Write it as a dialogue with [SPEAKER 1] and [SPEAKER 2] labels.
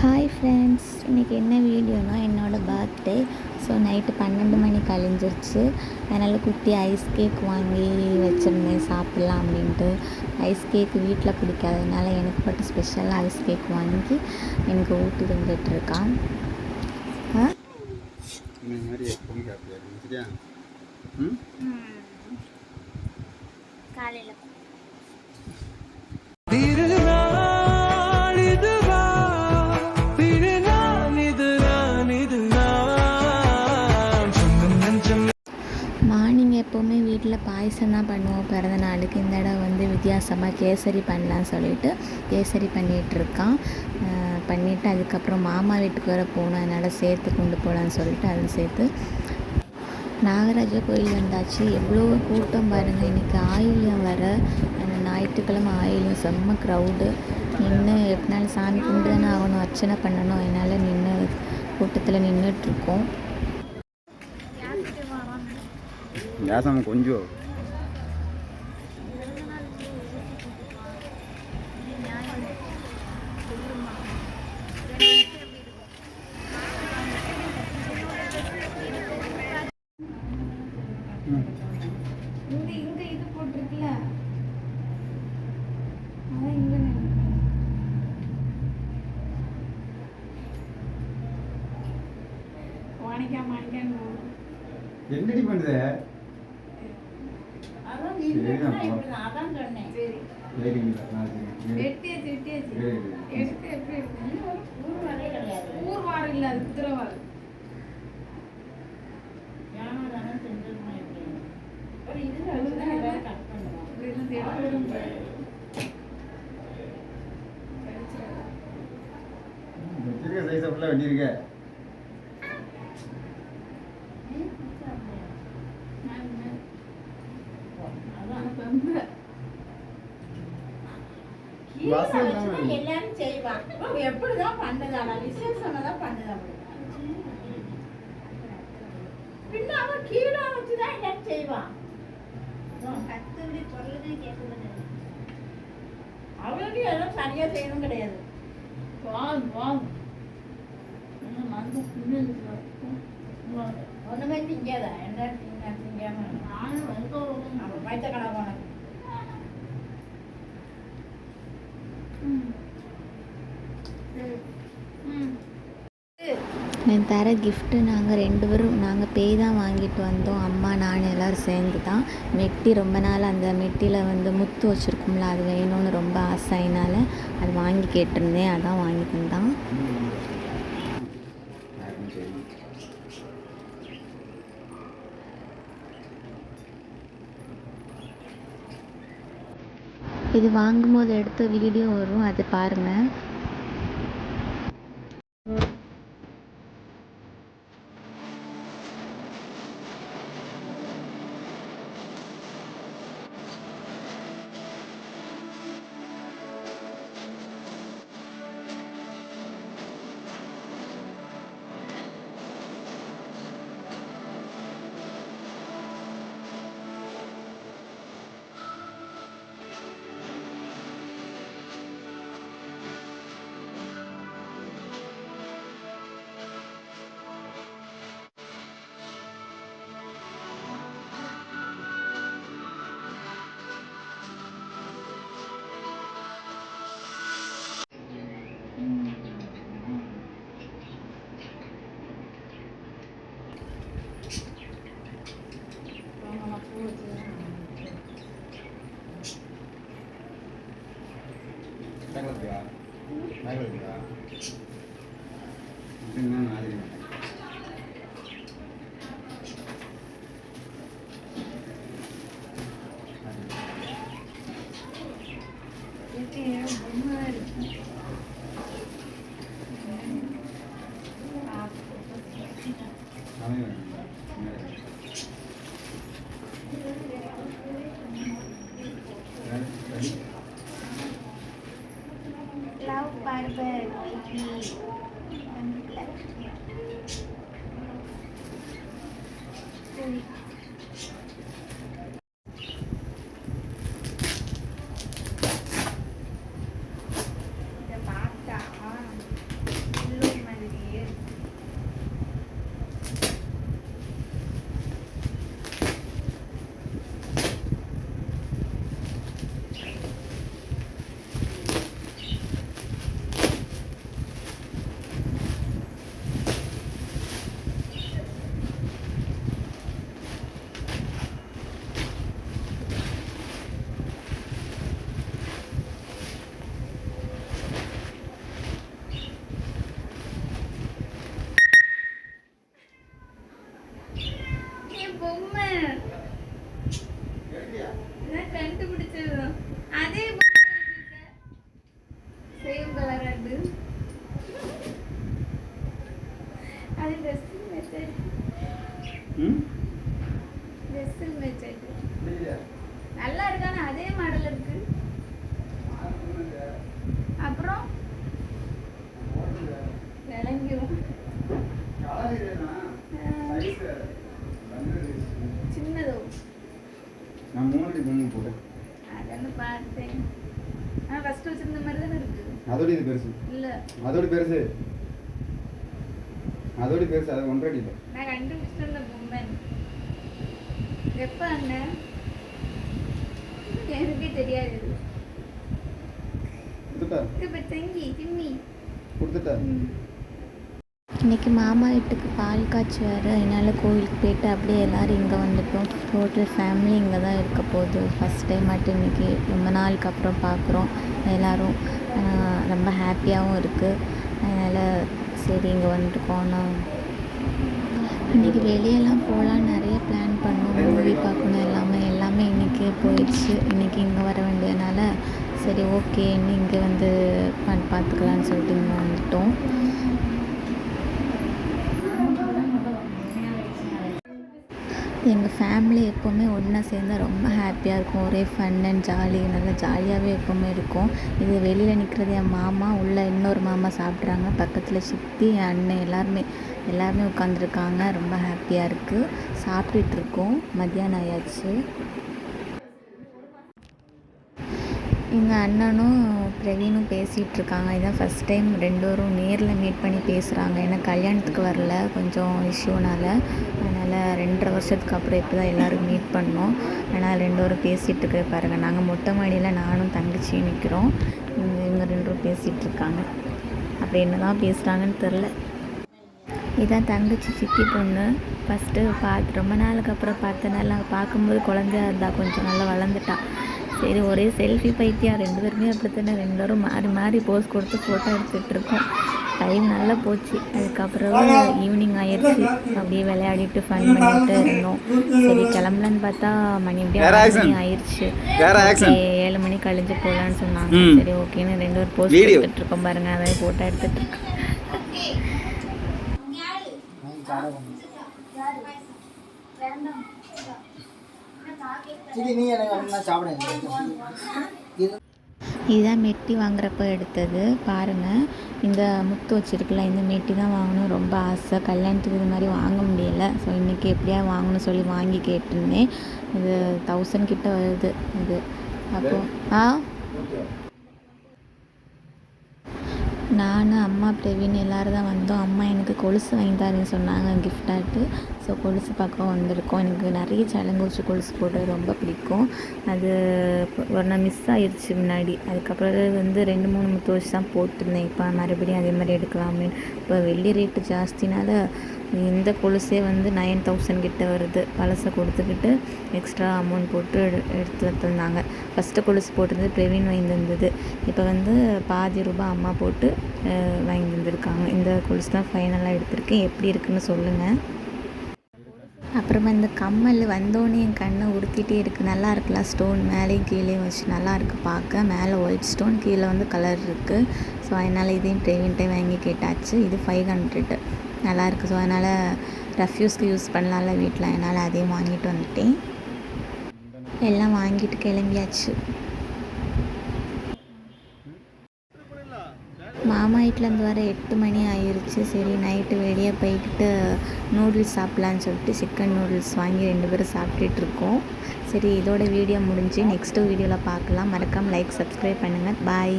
[SPEAKER 1] Hi friends, இன்றைக்கி என்ன வீடியோனா என்னோடய பர்த்டே. ஸோ நைட்டு 12 மணி கழிஞ்சிருச்சு. அதனால் குட்டி ஐஸ் கேக் வாங்கி வச்சுருந்தேன் சாப்பிட்லாம் அப்படின்ட்டு. ஐஸ் கேக் வீட்டில் பிடிக்காததுனால எனக்கு மட்டும் ஸ்பெஷலாக ஐஸ் கேக் வாங்கி எனக்கு ஊட்டி வந்துட்டுருக்கான். காலையில் மார்னிங் எப்போவுமே வீட்டில் பாயசம் தான் பண்ணுவோம் பிறந்த நாளுக்கு. இந்த இடம் வந்து வித்தியாசமாக கேசரி பண்ணலான்னு சொல்லிட்டு கேசரி பண்ணிகிட்ருக்கான். பண்ணிவிட்டு அதுக்கப்புறம் மாமா வீட்டுக்கு வர போகணும், அதனால் சேர்த்து கொண்டு போகலான்னு சொல்லிட்டு அதுவும் சேர்த்து நாகராஜா கோயில் வந்தாச்சு. எவ்வளோ கூட்டம் பாருங்கள். இன்றைக்கி ஆயில்யம் வர ஞாயிற்றுக்கிழமை ஆயில்யம் செம்ம க்ரௌடு. நின்று எப்படினாலும் சாமி கும்பிட்டு தானே ஆகணும், அர்ச்சனை பண்ணணும். அதனால் நின்று கூட்டத்தில் நின்றுட்டுருக்கோம்.
[SPEAKER 2] கொஞ்சம்
[SPEAKER 1] இங்க இது போட்டிருக்குல்ல, அதான் இங்க
[SPEAKER 2] என்னடி பண்ணுது? வெட்டியிருக்க
[SPEAKER 3] எல்லாரும் செய்வான். எப்படிதான் பண்ணதாடா, விசேஷம் பண்ணதா பின்ன அவன் கீழே வச்சுதான் எல்லாரும் செய்வான். கத்தவடி சொல்றதே கேட்கறது அவளுக்கு எல்லாம் சரியா செய்யணும் கிடையாது. ஒண்ணுமே திங்காதா என்ன திங்காம அவன் வயிற்ற கடை
[SPEAKER 1] நான் தர கிஃப்ட்டு நாங்கள் பேய் தான் வாங்கிட்டு வந்தோம். அம்மா நான் எல்லோரும் சேர்ந்து தான். மெட்டி ரொம்ப நாள் அந்த மெட்டியில் வந்து முத்து வச்சுருக்கோம்ல, அது வேணும்னு ரொம்ப ஆசையினால் அது வாங்கி கேட்டிருந்தேன். அதான் வாங்கி தந்தான். இது வாங்கும்போது எடுத்த வீடியோ வரும், அது பாருங்கள். Love Barber baby.
[SPEAKER 2] ம்
[SPEAKER 3] ட்ரெஸ்ஸில் வச்சுட்டு
[SPEAKER 2] இல்லையா
[SPEAKER 3] நல்லா இருக்கானே அதே மாடல் இருக்கு. அப்புறம் விளங்கிடும். சின்னதோ
[SPEAKER 2] நான் 3 பண்ணி போட்டேன்.
[SPEAKER 3] அதெல்லாம் பார்த்தேன். ஃபர்ஸ்ட் வச்சிருந்த மாதிரி தானே இருக்கு.
[SPEAKER 2] அதோட இது பெருசு
[SPEAKER 3] இல்ல
[SPEAKER 2] அதோட பெருசு அது 1.5 அடி இல்லை.
[SPEAKER 3] நான் கண்டுபிடிச்சிட்டு இருந்த பொம்மை எப்ப அண்ணன் எனக்கே தெரியாது.
[SPEAKER 2] கொடுத்துட்டா
[SPEAKER 3] இப்ப தங்கி திம்மி
[SPEAKER 2] கொடுத்துட்டா.
[SPEAKER 1] இன்றைக்கி மாமா வீட்டுக்கு பால் காய்ச்சி வர அதனால் கோவிலுக்கு போயிட்டு அப்படியே எல்லோரும் இங்கே வந்துட்டோம். டோட்டல் ஃபேமிலி இங்கே தான் இருக்க போகுது. ஃபஸ்ட் டைம் மட்டும் இன்றைக்கி ரொம்ப நாளுக்கு அப்புறம் பார்க்குறோம் எல்லோரும். ரொம்ப ஹாப்பியாகவும் இருக்குது. அதனால் சரி இங்கே வந்துருக்கோம். இன்றைக்கி வெளியெல்லாம் போகலாம் நிறைய பிளான் பண்ணோம். மூவி பார்க்கணும் எல்லாமே இன்றைக்கி போயிடுச்சு. இன்றைக்கி இங்கே வர வேண்டியதுனால சரி ஓகே இன்னும் இங்கே வந்து பார்த்துக்கலான்னு சொல்லிட்டு இங்கே வந்துட்டோம். எங்கள் ஃபேமிலி எப்போவுமே ஒன்றா சேர்ந்தால் ரொம்ப ஹாப்பியாக இருக்கும். ஒரே ஃபன் அண்ட் ஜாலி, நல்லா ஜாலியாகவே எப்போவுமே இருக்கும். இது வெளியில் நிற்கிறது என் மாமா, உள்ளே இன்னொரு மாமா சாப்பிட்றாங்க, பக்கத்தில் சித்தி, என் அண்ணன் எல்லாருமே உட்காந்துருக்காங்க. ரொம்ப ஹாப்பியாக இருக்குது. சாப்பிட்டுட்ருக்கோம். மத்தியானம் ஆயாச்சு. எங்கள் அண்ணனும் பிரவீனும் பேசிகிட்டு இருக்காங்க. இதுதான் ஃபஸ்ட் டைம் ரெண்டு பேரும் நேரில் மீட் பண்ணி பேசுகிறாங்க. ஏன்னா கல்யாணத்துக்கு வரல, கொஞ்சம் இஷ்யூனால். அதனால் 2.5 வருஷத்துக்கு அப்புறம் இப்போ தான் எல்லோரும் மீட் பண்ணோம். ஆனால் 2 பேரும் பேசிகிட்டு இருக்க பாருங்கள். நாங்கள் மொட்டை மாடியில் நானும் தங்கச்சியும் நிற்கிறோம். இவங்க 2 பேரும் பேசிகிட்டு இருக்காங்க. அப்படி என்ன தான் பேசுகிறாங்கன்னு தெரில. இதான் தங்கச்சி சித்தி பொண்ணு. ஃபஸ்ட்டு ரொம்ப நாளுக்கு அப்புறம் பார்த்தனால பார்க்கும்போது குழந்தையா இருந்தால் கொஞ்சம் நல்லா வளர்ந்துட்டா. சரி ஒரே செல்ஃபி பைத்தியம் 2 பேருமே அப்படித்தானே. 2 பேரும் மாறி போஸ் கொடுத்து ஃபோட்டோ எடுத்துகிட்ருக்கோம். டைம் நல்லா போச்சு. அதுக்கப்புறம் ஈவினிங் ஆயிடுச்சு. அப்படியே விளையாடிட்டு ஃபன் பண்ணிட்டு இருந்தோம். சரி கிளம்பலான்னு பார்த்தா மணி அப்படியே 6 மணி ஆயிடுச்சு. 7 மணி கழிஞ்சு போகலான்னு சொன்னாங்க. சரி ஓகேன்னு 2 பேர் போஸ்ட் எடுத்துகிட்ருக்கோம் பாருங்கள். அதாவது ஃபோட்டோ எடுத்துகிட்ருக்கோம். இதுதான் மெட்டி வாங்குறப்ப எடுத்தது பாருங்கள். இந்த முத்து வச்சுருக்குல, இந்த மெட்டி தான் வாங்கணும் ரொம்ப ஆசை. கல்யாணத்துக்கு இது மாதிரி வாங்க முடியலை. ஸோ இன்றைக்கி எப்படியா வாங்கணும்னு சொல்லி வாங்கி கேட்டிருந்தேன். இது 1000 கிட்ட வருது இது. அப்போது நான் அம்மா பிரவீன் எல்லோரும் தான் வந்தோம். அம்மா எனக்கு கொலுசு வாங்கி தரேன்னு சொன்னாங்க கிஃப்டாட்டு. ஸோ கொலுசு பார்க்க வந்திருக்கோம். எனக்கு நிறைய சலங்கூச்சி கொலுசு போடுறது ரொம்ப பிடிக்கும். அது ஒரு நாள் மிஸ் ஆயிடுச்சு முன்னாடி. அதுக்கப்புறம் 2-3 முத்து வச்சு தான் போட்டிருந்தேன். இப்போ மறுபடியும் அதே மாதிரி எடுக்கலாமே. இப்போ வெள்ளி ரேட்டு ஜாஸ்தினால இந்த கொலுசே 9000 கிட்ட வருது. பழசை கொடுத்துக்கிட்டு எக்ஸ்ட்ரா அமௌண்ட் போட்டு எடுத்து வந்திருந்தாங்க. ஃபஸ்ட்டு கொலுசு போட்டது பிரவீன் வாங்கி தந்தது. இப்போ பாதி ரூபாய் அம்மா போட்டு வாங்கி தந்துருக்காங்க. இந்த கொலுசு தான் ஃபைனலாக எடுத்திருக்கேன். எப்படி இருக்குன்னு சொல்லுங்கள். அப்புறமா இந்த கம்மல் வந்தோடனே என் கண்ணை உடுத்திட்டே இருக்குது. நல்லா இருக்குல்ல, ஸ்டோன் மேலேயும் கீழேயும் வச்சு நல்லா இருக்குது பார்க்க. மேலே ஒயிட் ஸ்டோன், கீழே கலர் இருக்குது. ஸோ அதனால் இதையும் பிரவீன்ட்டே வாங்கி கேட்டாச்சு. இது 500 நல்லாயிருக்கு. ஸோ அதனால் ரஃப்யூஸ்க்கு யூஸ் பண்ணலாம்ல வீட்டில். அதனால் அதையும் வாங்கிட்டு வந்துட்டேன். எல்லாம் வாங்கிட்டு கிளம்பியாச்சு. மாமா வீட்டிலேருந்து வர 8 மணி ஆயிடுச்சு. சரி நைட்டு வெளியே போய்கிட்டு நூடுல்ஸ் சாப்பிட்லான்னு சொல்லிட்டு சிக்கன் நூடுல்ஸ் வாங்கி 2 பேரும் சாப்பிட்டுட்ருக்கோம். சரி இதோட வீடியோ முடிஞ்சு நெக்ஸ்ட்டு வீடியோவில் பார்க்கலாம். மறக்காமல் லைக் சப்ஸ்கிரைப் பண்ணுங்கள். பாய்.